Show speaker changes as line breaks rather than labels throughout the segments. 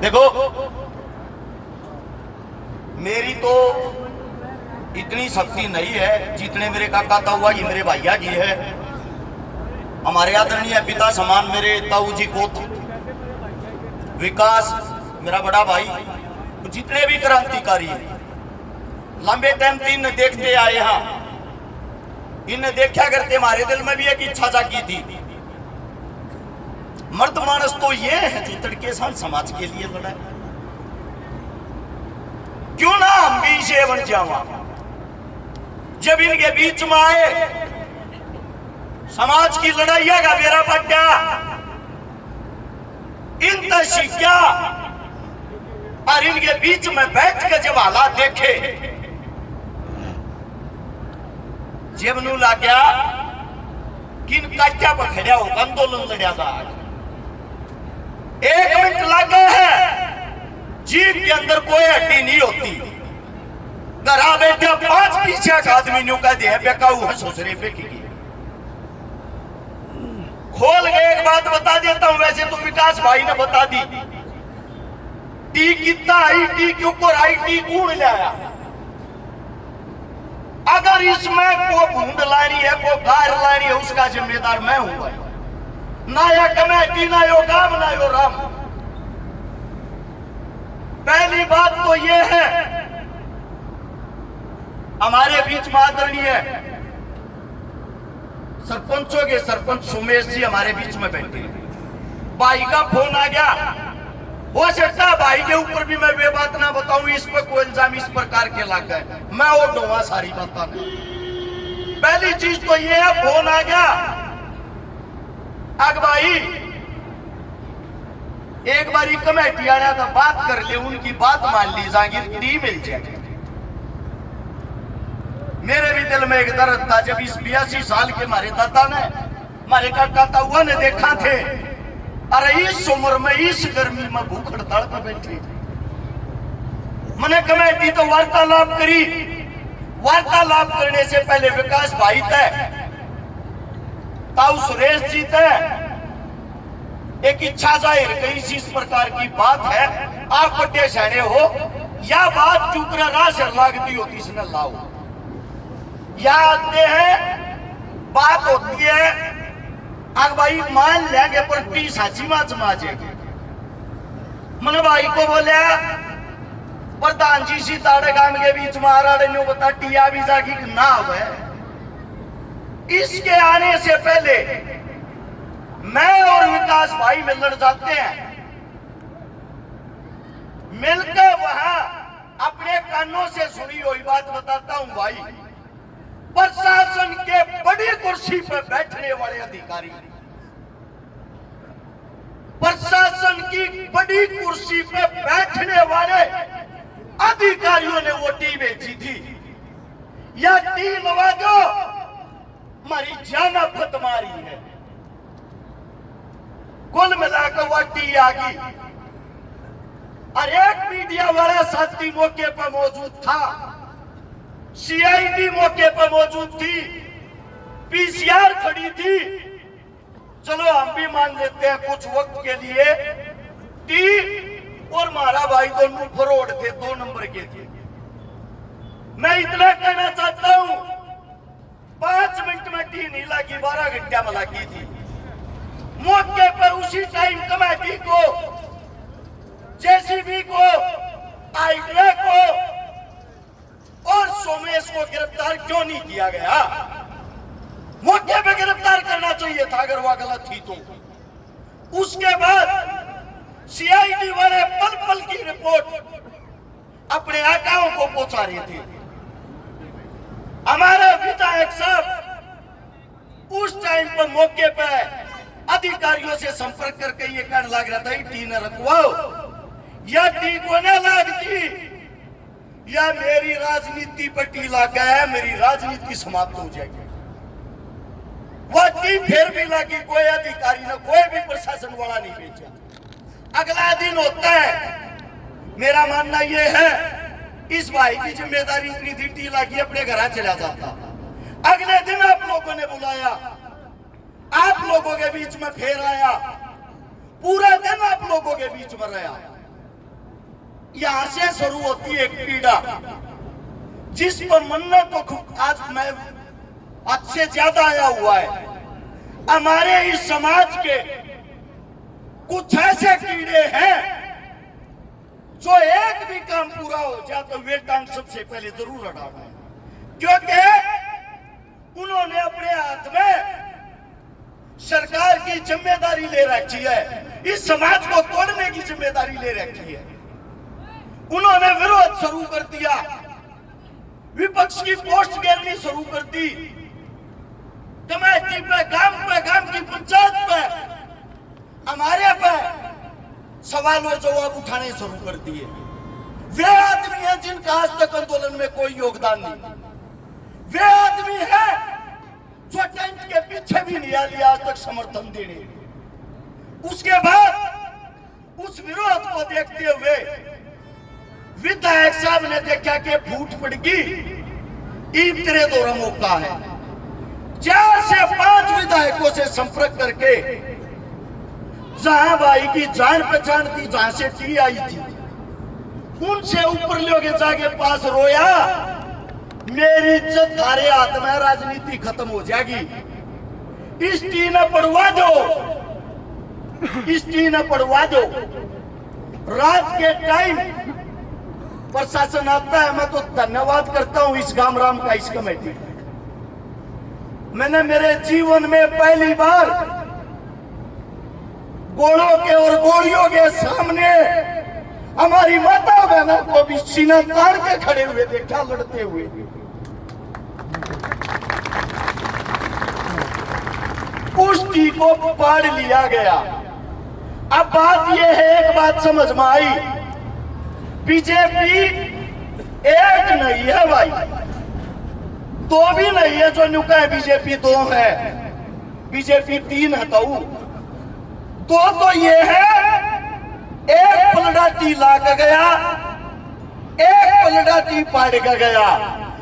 देखो, मेरी तो इतनी शक्ति नहीं है जितने मेरे काका ताऊ जी, मेरे भैया जी है, हमारे आदरणीय पिता समान मेरे ताऊ जी को, विकास मेरा बड़ा भाई, जितने भी क्रांतिकारी हैं, लंबे टाइम से इन्हें देखते आए। हाँ, इन्हें देखा करते हमारे दिल में भी एक इच्छा जागी थी। मर्द मानस तो ये है जो तड़के सान समाज के लिए लड़ा, क्यों ना हम भी इसे बन जावा। जब इनके बीच में आए, समाज की लड़ाइया का बेरा पट्टा इन तशिक्या और इनके बीच में बैठ कर जब हालात देखे, जब नू ला गया कि इन कच्चा पर खड़ा हो आंदोलन लड़ा था। 1 मिनट लगा है, जीप के अंदर कोई हड्डी नहीं होती, घरा बैठे 5 पीछे का आदमी न्यू का दे बेकाऊ है सोचने पे की। खोल के एक बात बता देता हूं, वैसे तो विकास भाई ने बता दी। टी कितना आई, टी के ऊपर आई, टी कूड़ लाया। अगर इसमें को बूंद लानी है, को गार लानी है, उसका जिम्मेदार मैं हूं भाई। ना या कमेटी, ना यो गाम, ना यो राम। पहली बात तो ये है, हमारे बीच में आदरणीय सरपंचों के सरपंच सुमेश जी हमारे बीच में बैठे। भाई का फोन आ गया, हो सकता है भाई के ऊपर भी मैं वे बात ना बताऊं, इस पर कोई इल्जाम इस प्रकार के लग गए, मैं और डोवा सारी बात। पहली चीज तो ये है, फोन आ गया, अग भाई एक बारी कमेटी आया था, बात कर ले, उनकी बात मान ली, जागीर टी मिल जाए। मेरे भी दिल में एक दर्द था, जब इस 82 साल के हमारे दादा ने, हमारे काका ताऊआ ने देखा थे, अरे इस उम्र में इस गर्मी में भूख हड़ताल पर बैठे। मैंने कमेटी तो वार्तालाप करी, वार्तालाप करने से पहले विकास भाई थे, ताऊ सुरेश जी थे, एक इच्छा जाहिर कहीं इस प्रकार की बात है, आप बड़े सैने हो, या बात चुकरा रास लागती होती इसने लाओ, याद है बात होती है। अब भाई मान लेंगे पर टी साची माच माजेगी। मैंने भाई को बोला, प्रधान जी सी ताड़े गांव के बीच में आ रहा है, बता टिया भी जागी ना हुआ। इसके आने से पहले मैं और विकास भाई मिलने जाते हैं, मिलकर वहां अपने कानों से सुनी हुई बात बताता हूं भाई। प्रशासन के बड़ी कुर्सी पर बैठने वाले अधिकारी, प्रशासन की बड़ी कुर्सी पर बैठने वाले अधिकारियों ने वो टी बेची थी। या टी लगा दो, हमारी जान आफत मारी है। कुल मिलाकर वो टी आ गई, और एक मीडिया वाला साथी मौके पर मौजूद था, सीआईडी मौके पर मौजूद थी, पीसीआर खड़ी थी। चलो हम भी मान लेते हैं कुछ वक्त के लिए, टी और मारा भाई दोनों फरोड थे, 2 नंबर के थे। मैं इतना कहना चाहता हूं, 5 मिनट में टी नहीं लगी, 12 घंटा में लगी थी। मौके पर उसी टाइम कमेटी को, जेसीबी को, आईटीआई को और सोमेश को गिरफ्तार क्यों नहीं किया गया? मौके पे गिरफ्तार करना चाहिए था अगर वह गलत थी तो। उसके बाद सीआईडी वाले पल पल की रिपोर्ट अपने आकाओं को पहुंचा रहे थे। हमारे विधायक साहब उस टाइम पर मौके पर अधिकारियों से संपर्क करके ये कहने लग रहा था, टी न रखवाओ, या टी को न लगती, या मेरी राजनीति पर टी लगा है, मेरी राजनीति समाप्त हो जाएगी। वह टी फिर भी लगी, कोई अधिकारी ने, कोई भी प्रशासन वाला नहीं बेचा। अगला दिन होता है, मेरा मानना यह है इस भाई की जिम्मेदारी इतनी थी, टी लगी अपने घर चला जाता। अगले दिन आप लोगों ने बुलाया, आप लोगों के बीच में फिर आया, पूरा दिन आप लोगों के बीच में रहा। यहां से शुरू होती है एक पीड़ा, जिस पर मन्नत तो आज मैं हद से ज्यादा आया हुआ है। हमारे इस समाज के कुछ ऐसे कीड़े हैं जो एक भी काम पूरा हो जाए तो वे टांग सबसे पहले जरूर अड़ाना है, क्योंकि उन्होंने अपने हाथ में सरकार की जिम्मेदारी ले रखी है, इस समाज को तोड़ने की जिम्मेदारी ले रखी है। उन्होंने विरोध शुरू कर दिया, विपक्ष की पोस्ट घेरनी शुरू कर दी, कमेटी पे गांव की पंचायत पे हमारे पे सवाल और जवाब उठाने शुरू कर दिए। वे आदमी हैं जिनका आज तक आंदोलन में कोई योगदान नहीं, वे आदमी हैं जो टेंट के पीछे भी नहीं आ लिया आज तक समर्थन देने। उसके बाद उस विरोध को देखते हुए विधायक साहब ने देखा कि फूट पड़गी, ईद तेरे दौरा मौका है। 4 से 5 विधायकों से संपर्क करके जहां भाई की जान पहचान थी, जहां से टी आई थी, उनसे ऊपर लोगे जाके पास रोया, मेरी इज्जत थारे हाथ में, राजनीति खत्म हो जाएगी, इस टी ने पढ़वा दो, इस टी ने पढ़वा दो। रात के टाइम प्रशासन आता है, मैं तो धन्यवाद करता हूं इस गांव राम का, इस कमेटी। मैंने मेरे जीवन में पहली बार गोलों के और गोलियों के सामने हमारी माता बहनों को भी सीना तान के खड़े हुए देखा, लड़ते हुए। उस टी को पाड़ लिया गया। अब बात यह है, एक बात समझ में आई, बीजेपी एक नहीं है भाई, 2 भी नहीं है जो नुका है, बीजेपी 2 है, बीजेपी 3 है। तो ये है, एक पलड़ा टी ला के गया, एक पलड़ा टी पाड़ के गया,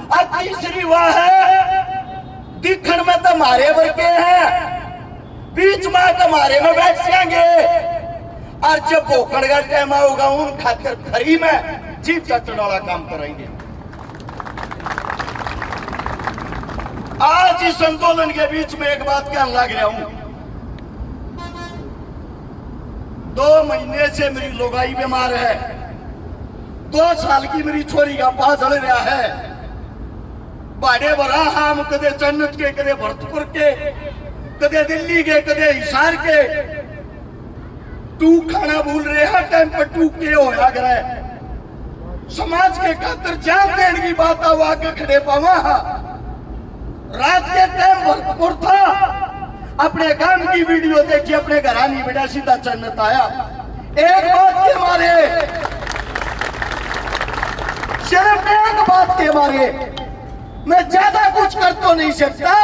और तीसरी वह है दिखण में तो मारे वर्गे हैं, बीच में कमारे में बैठ जाएंगे, और जब भोकड़ का टाइम होगा उन खाकर खरी में जीप चटन वाला काम करेंगे। आज इस आंदोलन के बीच में एक बात कहने लग रहा हूं, 2 महीने से मेरी लोगाई बीमार है, 2 साल की मेरी छोरी का पास चल रहा है, बाड़े बरा हम कदे जन्नत के, कदे भरतपुर के, कदे दिल्ली के, कदे हिसार के, तू खाना भूल रहे हैं, टाइम पर तू के होया करे। समाज के खातिर जान देने की बात आवा के खड़े पावा। रात के टाइम भरतपुर था, अपने काम की वीडियो देखी, अपने घर आनी बेटा सीधा जन्नत आया। एक बात के मारे, सिर्फ एक बात के मारे, मैं ज्यादा कुछ कर तो नहीं सकता,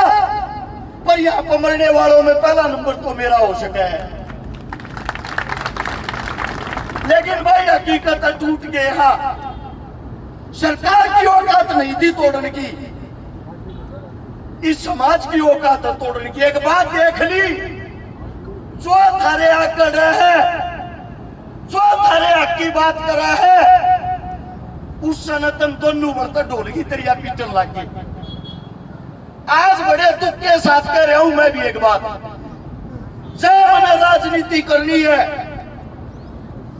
पर यहाँ पर मरने वालों में पहला नंबर तो मेरा हो सका है। लेकिन भाई हकीकत टूट गया, सरकार की औकात नहीं थी तोड़ने की, इस समाज की औकात है तोड़ने की। एक बात देख ली, जो थारे आकर रहे, जो थारे हक की बात कर रहा है, उस सनतन दोनों बर्तन ढोलगी तेरिया पीटन लगी। आज बड़े दुख के साथ कह रहा हूं मैं भी एक बात, जब मैंने राजनीति करनी है,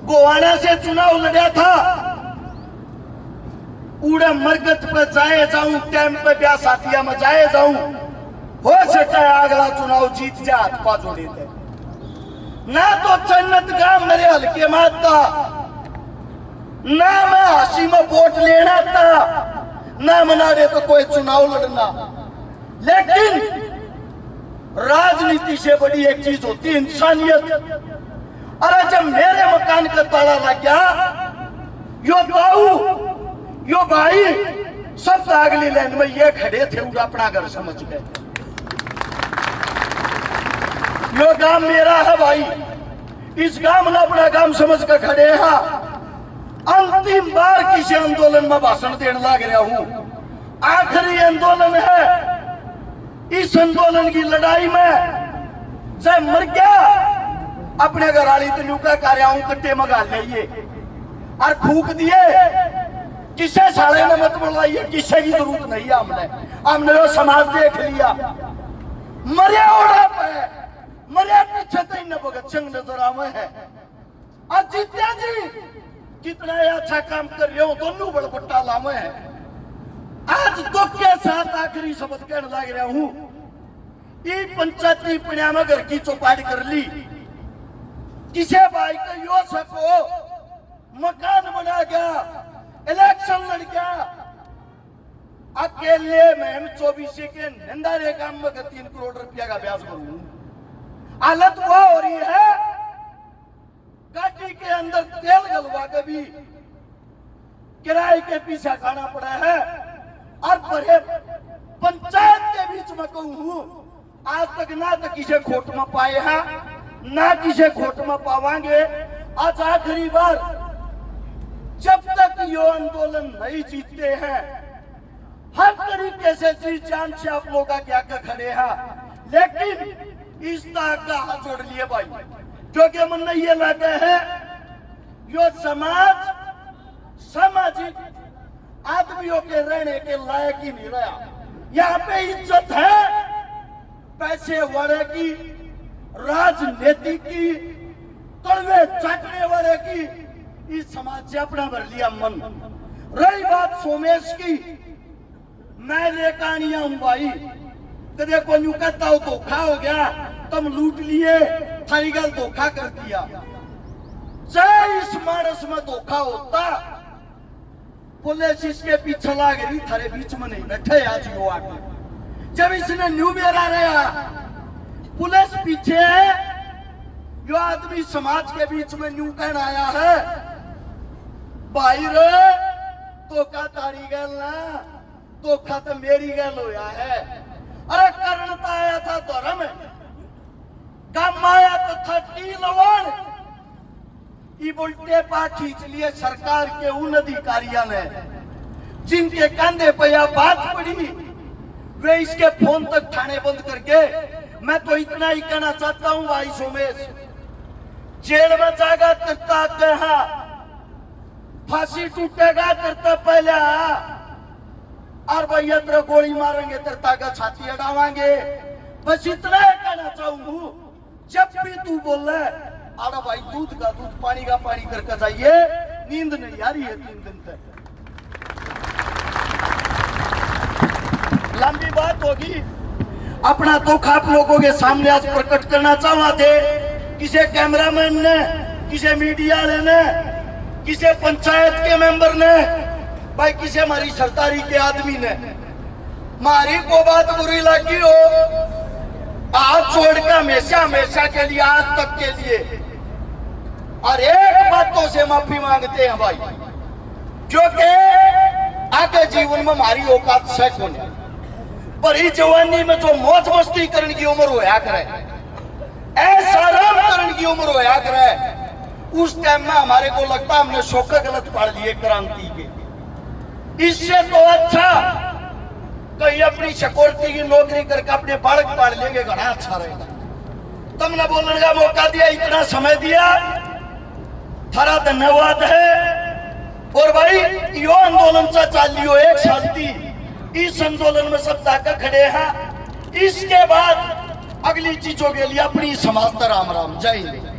गोवाना से चुनाव लड़ा था, उड़े मरगत पे जाए जाऊं, टाइम पे ब्याह साथिया में जाए जाऊं, हो सकता है अगला चुनाव जीत जाए, हाथ पा जोड़े थे ना। तो जन्नत गांव मेरे हल्के में था ना, मैं हासी में वोट लेना था ना, मना रहे तो कोई चुनाव लड़ना। लेकिन राजनीति से बड़ी एक चीज होती है इंसानियत। अरे जब मेरे मकान का ताला लग गया, यो बाऊ यो भाई सब अगली लाइन में ये खड़े थे, उड़ा अपना घर समझ गए। यो गांव मेरा है भाई, इस गांव ने अपना गांव समझ कर खड़े हैं। अंतिम बार किसी आंदोलन में भाषण देने लग रहा हूं, आखिरी आंदोलन है। इस आंदोलन की लड़ाई में जब मर गया, अपने घर वाली तलुका कर रहा हूं, कट्टे मंगा लिए, और फूक दिए। किसे साले ने मत बुलाइए, किसे की जरूरत नहीं है। हमने वो समाज देख लिया। मरे ओढ़ा पे मरे पीछे तो इन भगत सिंह नजर आवे है। और जीत्या जी कितना अच्छा काम कर रहे हो, दोनों बड़पट्टा लामे है। आज दुख के साथ आखिरी शब्द कहने लग रहा हूं। ये पंचायती पुण्या में घर की चौपाट कर ली। किसे भाई का यो सको मकान बना गया, इलेक्शन लड़ गया, अकेले में 24 के नंदारे काम में 3 करोड़ रुपया का ब्याज भरूं। हालत वो हो रही है गाड़ी के अंदर तेल गलवा के भी किराए के पीछे खाना पड़ा है। और बड़े पंचायत के बीच में कहूं, आज तक ना तो किसे खोट में पाए हैं ना किसे खोट में पावांगे। आज आखिरी बार, जब तक यो आंदोलन नहीं जीतते हैं, हर तरीके से जी जान से आप लोग आगे आके खड़े हैं। लेकिन इस ताक का हाथ जोड़ लिए भाई, क्योंकि मन ये लगे है यो समाज सामाजिक आदमियों के रहने के लायक ही नहीं रहा। यहाँ पे इज्जत है पैसे वाले की, राजनीति की, कड़वे चाटने वाले की। इस समाज से अपना भर लिया मन। रही बात सोमेश की, मैं रेकानिया हूं भाई। कदे को यूं कहता हो धोखा हो गया, तुम लूट लिए, थारी गल धोखा कर दिया। चाहे इस मानस में धोखा होता, पुलिस इसके पीछे लाग रही, थारे बीच में नहीं बैठे आज यो आके। जब इसने न्यू मेरा रहा, पुलिस पीछे है, यो आदमी समाज के बीच में न्यू कहना आया है भाई रे धोखा तारी गल ना, धोखा तो मेरी गल होया है। अरे करण तो आया था धर्म, काम आया तो था टी लवण। ये उल्टे पा खींच लिए सरकार के उन अधिकारियों ने जिनके कंधे पे यह बात पड़ी, वे इसके फोन तक ठाणे बंद करके। मैं तो इतना ही कहना चाहता हूं भाई सोमेश, जेल में जागा करता कहा, फांसी टूटेगा करता पहले, और भैया तेरा गोली मारेंगे तेरा का छाती अड़ावांगे। बस इतना ही कहना चाहूंगा। जब भी तू बोल रहा है आड़ा भाई, दूध का दूध पानी का पानी करके जाइए, नींद नहीं आ रही है 3 दिन तक। लंबी बात होगी, अपना दुख आप लोगों के सामने आज प्रकट करना चाहवा थे। किसी कैमरामैन ने, किसी मीडिया वाले ने, किसी पंचायत के मेंबर ने, भाई किसी हमारी सरदारी के आदमी ने, मारी को बात बुरी लगी हो, आज छोड़कर हमेशा हमेशा के लिए, आज तक के लिए, और एक बातों से माफी मांगते हैं भाई, क्योंकि आगे जीवन में हमारी औकात से होने पर ही जवानी में जो मौज मस्ती करने की उम्र होया करे, ऐसा आराम करने की उम्र होया करे, उस टाइम में हमारे को लगता हमने शौका गलत पढ़ लिए क्रांति के। इससे तो अच्छा कहीं अपनी सिक्योरिटी की नौकरी करके अपने बालक पाल लेंगे, घना अच्छा रहेगा। तुमने बोलने का मौका दिया, इतना समय दिया, थारा धन्यवाद है। और भाई यो आंदोलन सा चालियो 1 साल थी, इस आंदोलन में सब ताकत खड़े हैं। इसके बाद अगली चीजों के लिए अपनी समाज राम राम, जय हिंद।